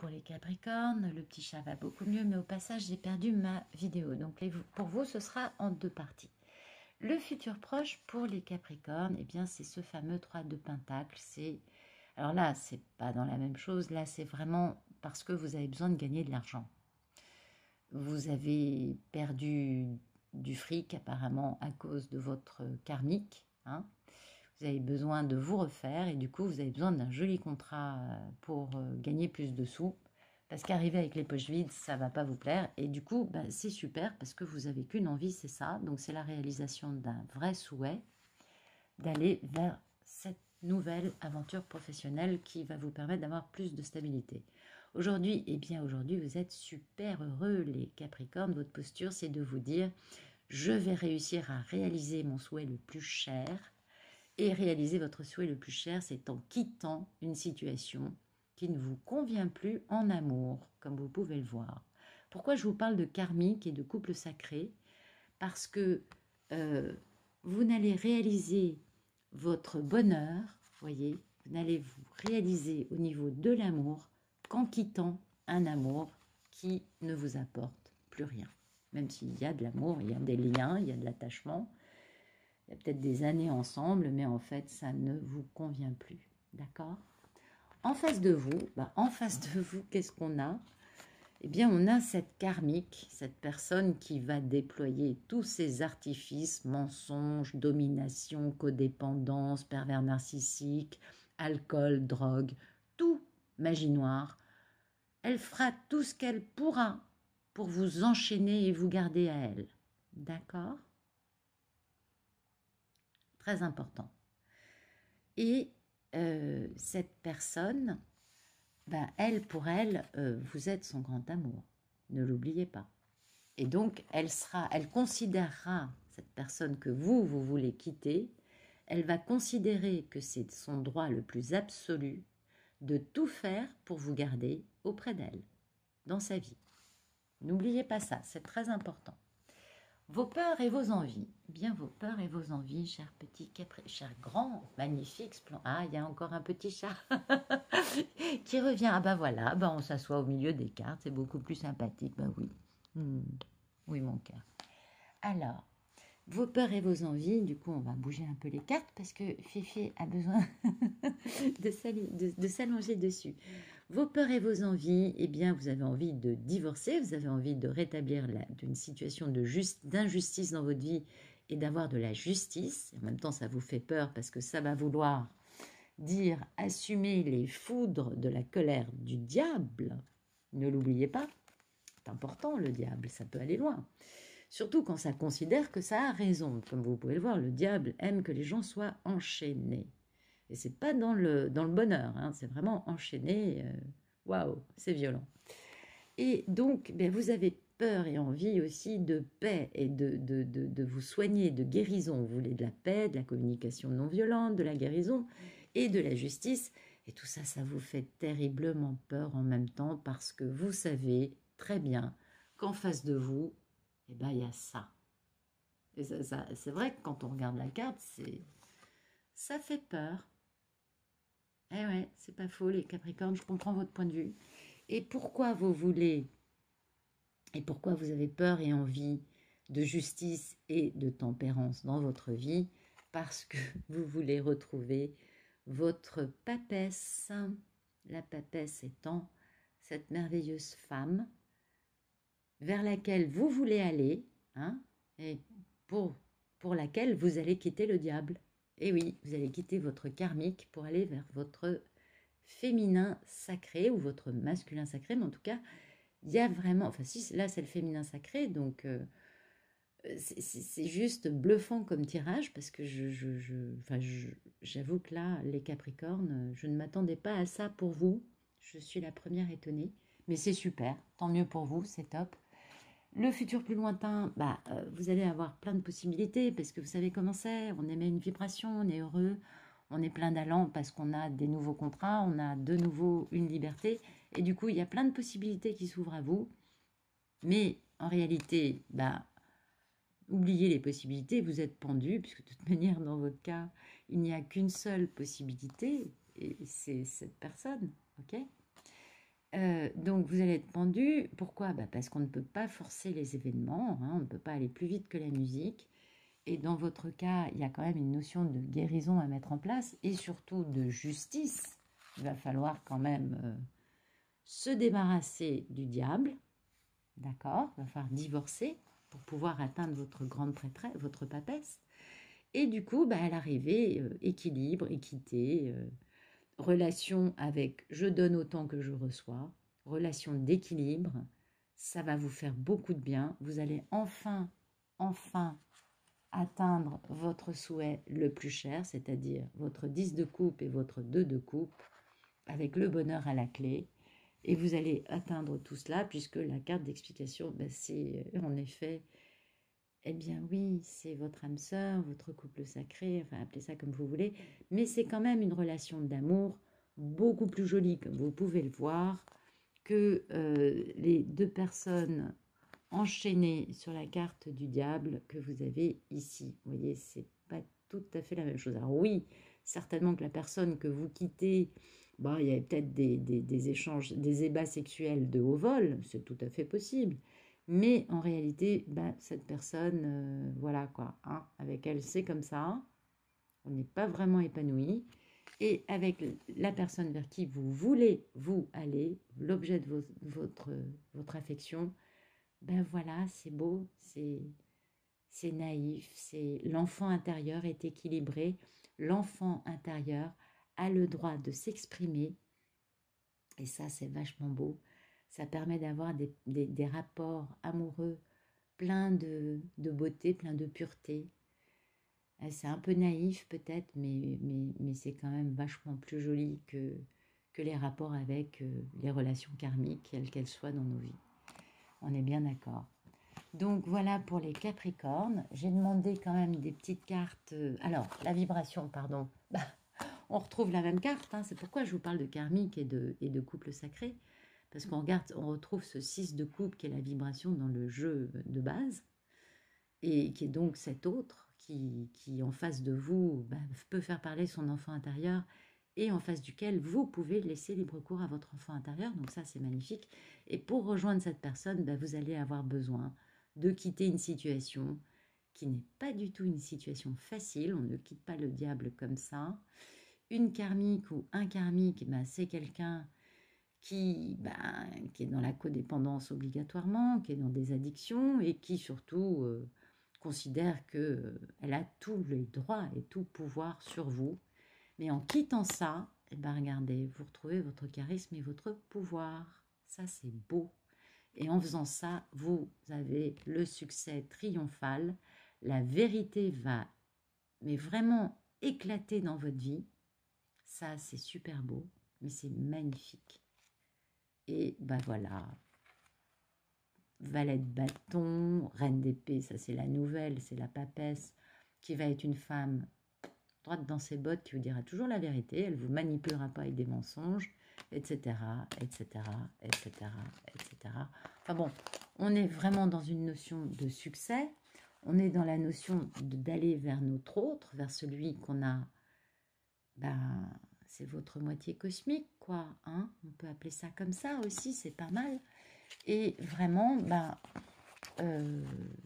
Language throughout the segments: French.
pour les Capricornes, le petit chat va beaucoup mieux, mais au passage, j'ai perdu ma vidéo. Donc, pour vous, ce sera en 2 parties. Le futur proche pour les Capricornes, eh bien, c'est ce fameux 3 de Pentacle. Alors là, c'est pas dans la même chose. Là, c'est vraiment parce que vous avez besoin de gagner de l'argent. Vous avez perdu du fric, apparemment, à cause de votre karmique, hein. Vous avez besoin de vous refaire et du coup, vous avez besoin d'un joli contrat pour gagner plus de sous. Parce qu'arriver avec les poches vides, ça ne va pas vous plaire. Et du coup, bah, c'est super parce que vous n'avez qu'une envie, c'est ça. Donc, c'est la réalisation d'un vrai souhait d'aller vers cette nouvelle aventure professionnelle qui va vous permettre d'avoir plus de stabilité. Aujourd'hui, eh bien, aujourd'hui, vous êtes super heureux, les Capricornes. Votre posture, c'est de vous dire, je vais réussir à réaliser mon souhait le plus cher. Et réaliser votre souhait le plus cher, c'est en quittant une situation qui ne vous convient plus en amour, comme vous pouvez le voir. Pourquoi je vous parle de karmique et de couple sacré? Parce que vous n'allez réaliser votre bonheur, voyez, vous n'allez vous réaliser au niveau de l'amour qu'en quittant un amour qui ne vous apporte plus rien. Même s'il y a de l'amour, il y a des liens, il y a de l'attachement, il y a peut-être des années ensemble, mais en fait, ça ne vous convient plus. D'accord? En face de vous, qu'est-ce qu'on a? Eh bien, on a cette karmique, cette personne qui va déployer tous ses artifices, mensonges, domination, codépendance, pervers narcissique, alcool, drogue, tout, magie noire. Elle fera tout ce qu'elle pourra pour vous enchaîner et vous garder à elle. D'accord? Très important. Et cette personne, ben, pour elle, vous êtes son grand amour. Ne l'oubliez pas. Et donc, elle considérera cette personne que vous voulez quitter, elle va considérer que c'est son droit le plus absolu de tout faire pour vous garder auprès d'elle, dans sa vie. N'oubliez pas ça, c'est très important. Vos peurs et vos envies. Bien, vos peurs et vos envies, cher petit cher grand, magnifique, Ah, il y a encore un petit chat qui revient. Ah ben voilà, ben on s'assoit au milieu des cartes, c'est beaucoup plus sympathique. Ben oui. Oui, mon cœur. Alors, vos peurs et vos envies, du coup, on va bouger un peu les cartes parce que Fifi a besoin de s'allonger dessus. Vos peurs et vos envies, eh bien, vous avez envie de divorcer, vous avez envie de rétablir d'une situation d'injustice dans votre vie et d'avoir de la justice. En même temps, ça vous fait peur parce que ça va vouloir dire assumer les foudres de la colère du diable. Ne l'oubliez pas, c'est important le diable, ça peut aller loin. Surtout quand ça considère que ça a raison. Comme vous pouvez le voir, le diable aime que les gens soient enchaînés. Et c'est pas dans le bonheur, hein, c'est vraiment enchaîné. Waouh, c'est violent. Et donc, ben, vous avez peur et envie aussi de paix et de vous soigner, de guérison. Vous voulez de la paix, de la communication non violente, de la guérison et de la justice. Et tout ça, ça vous fait terriblement peur en même temps parce que vous savez très bien qu'en face de vous, eh ben, il y a ça. Et ça, c'est vrai que quand on regarde la carte, ça fait peur. Eh ouais, c'est pas faux, les Capricornes, je comprends votre point de vue. Et pourquoi vous voulez, et pourquoi vous avez peur et envie de justice et de tempérance dans votre vie? Parce que vous voulez retrouver votre papesse. La papesse étant cette merveilleuse femme vers laquelle vous voulez aller, hein, et pour laquelle vous allez quitter le diable. Et oui, vous allez quitter votre karmique pour aller vers votre féminin sacré ou votre masculin sacré, mais en tout cas, il y a vraiment, enfin si, là c'est le féminin sacré, donc c'est juste bluffant comme tirage parce que j'avoue que là, les Capricornes, je ne m'attendais pas à ça pour vous. Je suis la première étonnée, mais c'est super, tant mieux pour vous, c'est top. Le futur plus lointain, vous allez avoir plein de possibilités parce que vous savez comment c'est, on émet une vibration, on est heureux, on est plein d'allant parce qu'on a des nouveaux contrats, on a de nouveau une liberté et du coup il y a plein de possibilités qui s'ouvrent à vous. Mais en réalité, oubliez les possibilités, vous êtes pendu puisque de toute manière dans votre cas, il n'y a qu'une seule possibilité et c'est cette personne, ok ? Donc vous allez être pendu. Pourquoi? Bah, parce qu'on ne peut pas forcer les événements, hein, on ne peut pas aller plus vite que la musique. Et dans votre cas, il y a quand même une notion de guérison à mettre en place et surtout de justice. Il va falloir quand même se débarrasser du diable, d'accord? Il va falloir divorcer pour pouvoir atteindre votre grande prêtresse, votre papesse. Et du coup, bah, à l'arrivée, équilibre, équité, relation avec je donne autant que je reçois, relation d'équilibre, ça va vous faire beaucoup de bien. Vous allez enfin atteindre votre souhait le plus cher, c'est-à-dire votre 10 de coupe et votre 2 de coupe, avec le bonheur à la clé. Et vous allez atteindre tout cela, puisque la carte d'explication, ben, c'est en effet, eh bien oui, c'est votre âme sœur, votre couple sacré, enfin appelez ça comme vous voulez, mais c'est quand même une relation d'amour beaucoup plus jolie, comme vous pouvez le voir, que les deux personnes enchaînées sur la carte du diable que vous avez ici. Vous voyez, c'est pas tout à fait la même chose. Alors oui, certainement que la personne que vous quittez, bah, il y a peut-être des échanges, des ébats sexuels de haut vol, c'est tout à fait possible. Mais en réalité, bah, cette personne, voilà quoi, hein, avec elle, c'est comme ça. On n'est pas vraiment épanoui. Et avec la personne vers qui vous voulez vous aller, l'objet de votre affection, ben voilà, c'est beau, c'est naïf, c'est l'enfant intérieur est équilibré, l'enfant intérieur a le droit de s'exprimer, et ça c'est vachement beau. Ça permet d'avoir des rapports amoureux pleins de beauté, pleins de pureté. C'est un peu naïf peut-être, mais c'est quand même vachement plus joli que les rapports avec les relations karmiques, quelles qu'elles soient dans nos vies. On est bien d'accord. Donc voilà pour les Capricornes. J'ai demandé quand même des petites cartes. Alors, la vibration, pardon. Bah, on retrouve la même carte. Hein. C'est pourquoi je vous parle de karmique et de couple sacré. Parce qu'on regarde, on retrouve ce 6 de coupe qui est la vibration dans le jeu de base. Et qui est donc cet autre qui en face de vous, bah, peut faire parler son enfant intérieur. Et en face duquel vous pouvez laisser libre cours à votre enfant intérieur. Donc ça, c'est magnifique. Et pour rejoindre cette personne, bah, vous allez avoir besoin de quitter une situation qui n'est pas du tout une situation facile. On ne quitte pas le diable comme ça. Une karmique ou un karmique, bah, c'est quelqu'un qui est dans la codépendance obligatoirement, qui est dans des addictions et qui surtout considère qu'elle a tous les droits et tout pouvoir sur vous. Mais en quittant ça, eh ben regardez, vous retrouvez votre charisme et votre pouvoir. Ça, c'est beau. Et en faisant ça, vous avez le succès triomphal. La vérité va, mais vraiment éclater dans votre vie. Ça, c'est super beau, mais c'est magnifique. Et ben voilà, valet de bâton, reine d'épée, ça c'est la nouvelle, c'est la papesse, qui va être une femme droite dans ses bottes, qui vous dira toujours la vérité, elle ne vous manipulera pas avec des mensonges, etc., etc., etc., etc. Enfin bon, on est vraiment dans une notion de succès, on est dans la notion d'aller vers notre autre, vers celui qu'on a, ben, c'est votre moitié cosmique, quoi, hein, on peut appeler ça comme ça aussi, c'est pas mal, et vraiment, ben,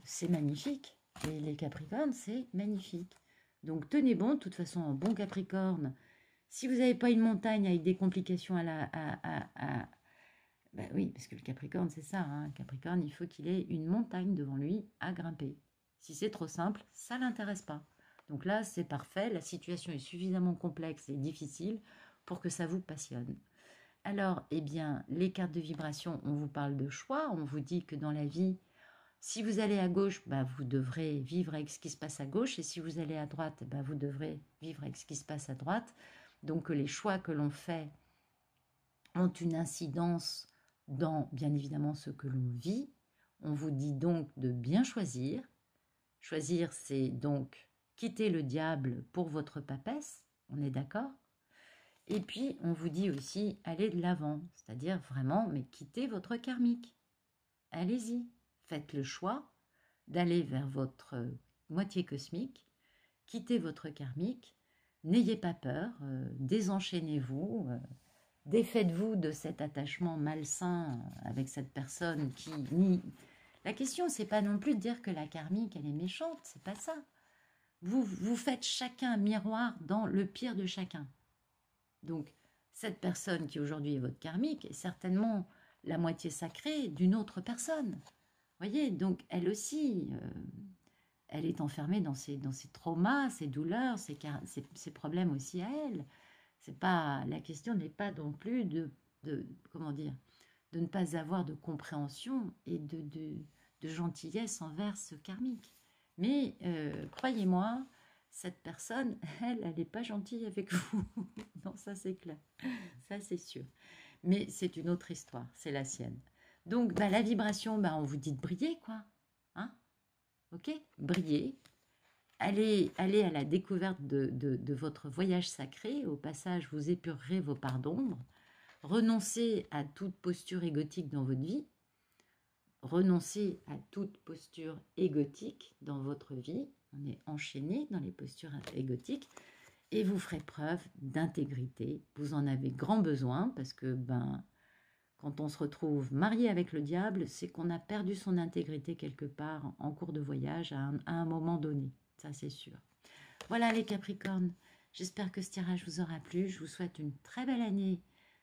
c'est magnifique, et les Capricornes, c'est magnifique. Donc tenez bon, de toute façon, en bon Capricorne, si vous n'avez pas une montagne avec des complications ben oui, parce que le Capricorne, c'est ça, hein. Capricorne, il faut qu'il ait une montagne devant lui à grimper. Si c'est trop simple, ça ne l'intéresse pas. Donc là, c'est parfait, la situation est suffisamment complexe et difficile pour que ça vous passionne. Alors, eh bien, les cartes de vibration, on vous parle de choix, on vous dit que dans la vie, si vous allez à gauche, bah, vous devrez vivre avec ce qui se passe à gauche, et si vous allez à droite, bah, vous devrez vivre avec ce qui se passe à droite. Donc les choix que l'on fait ont une incidence dans, bien évidemment, ce que l'on vit. On vous dit donc de bien choisir. Choisir, c'est donc quitter le diable pour votre papesse, on est d'accord? Et puis, on vous dit aussi, allez de l'avant, c'est-à-dire vraiment, mais quittez votre karmique. Allez-y, faites le choix d'aller vers votre moitié cosmique, quittez votre karmique, n'ayez pas peur, désenchaînez-vous, défaites-vous de cet attachement malsain avec cette personne qui nie. La question, c'est pas non plus de dire que la karmique, elle est méchante, c'est pas ça. Vous faites chacun miroir dans le pire de chacun. Donc, cette personne qui aujourd'hui est votre karmique est certainement la moitié sacrée d'une autre personne. Voyez, donc elle aussi, elle est enfermée dans ses traumas, ses douleurs, ses problèmes aussi à elle. C'est pas, la question n'est pas non plus comment dire, de ne pas avoir de compréhension et de gentillesse envers ce karmique. Mais croyez-moi, cette personne, elle n'est pas gentille avec vous. Non, ça c'est clair, ça c'est sûr. Mais c'est une autre histoire, c'est la sienne. Donc la vibration, on vous dit de briller, quoi. Hein? Ok? Briller. Allez à la découverte de votre voyage sacré. Au passage, vous épurerez vos parts d'ombre. Renoncez à toute posture égotique dans votre vie. Renoncez à toute posture égotique dans votre vie. On est enchaîné dans les postures égotiques. Et vous ferez preuve d'intégrité. Vous en avez grand besoin parce que, quand on se retrouve marié avec le diable, c'est qu'on a perdu son intégrité quelque part en cours de voyage à un moment donné. Ça, c'est sûr. Voilà les Capricornes. J'espère que ce tirage vous aura plu. Je vous souhaite une très belle année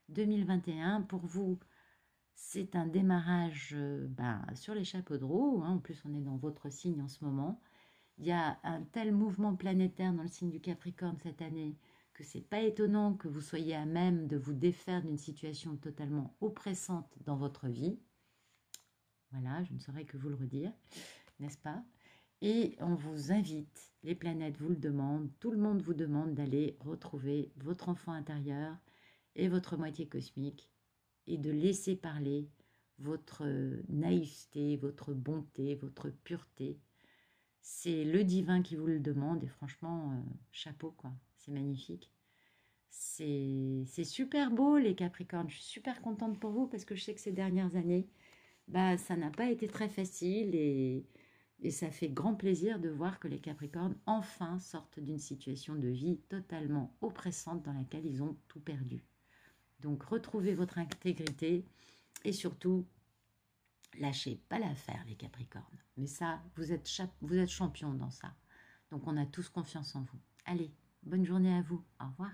2021. Pour vous, c'est un démarrage sur les chapeaux de roue. En plus, on est dans votre signe en ce moment. Il y a un tel mouvement planétaire dans le signe du Capricorne cette année que c'est pas étonnant que vous soyez à même de vous défaire d'une situation totalement oppressante dans votre vie. Voilà, je ne saurais que vous le redire, n'est-ce pas? Et on vous invite, les planètes vous le demandent, tout le monde vous demande d'aller retrouver votre enfant intérieur et votre moitié cosmique et de laisser parler votre naïveté, votre bonté, votre pureté. C'est le divin qui vous le demande et franchement, chapeau quoi, c'est magnifique. C'est super beau les Capricornes, je suis super contente pour vous parce que je sais que ces dernières années, ça n'a pas été très facile et ça fait grand plaisir de voir que les Capricornes enfin sortent d'une situation de vie totalement oppressante dans laquelle ils ont tout perdu. Donc retrouvez votre intégrité et surtout, lâchez pas l'affaire les Capricornes. Mais ça, vous êtes champions dans ça. Donc on a tous confiance en vous. Allez, bonne journée à vous. Au revoir.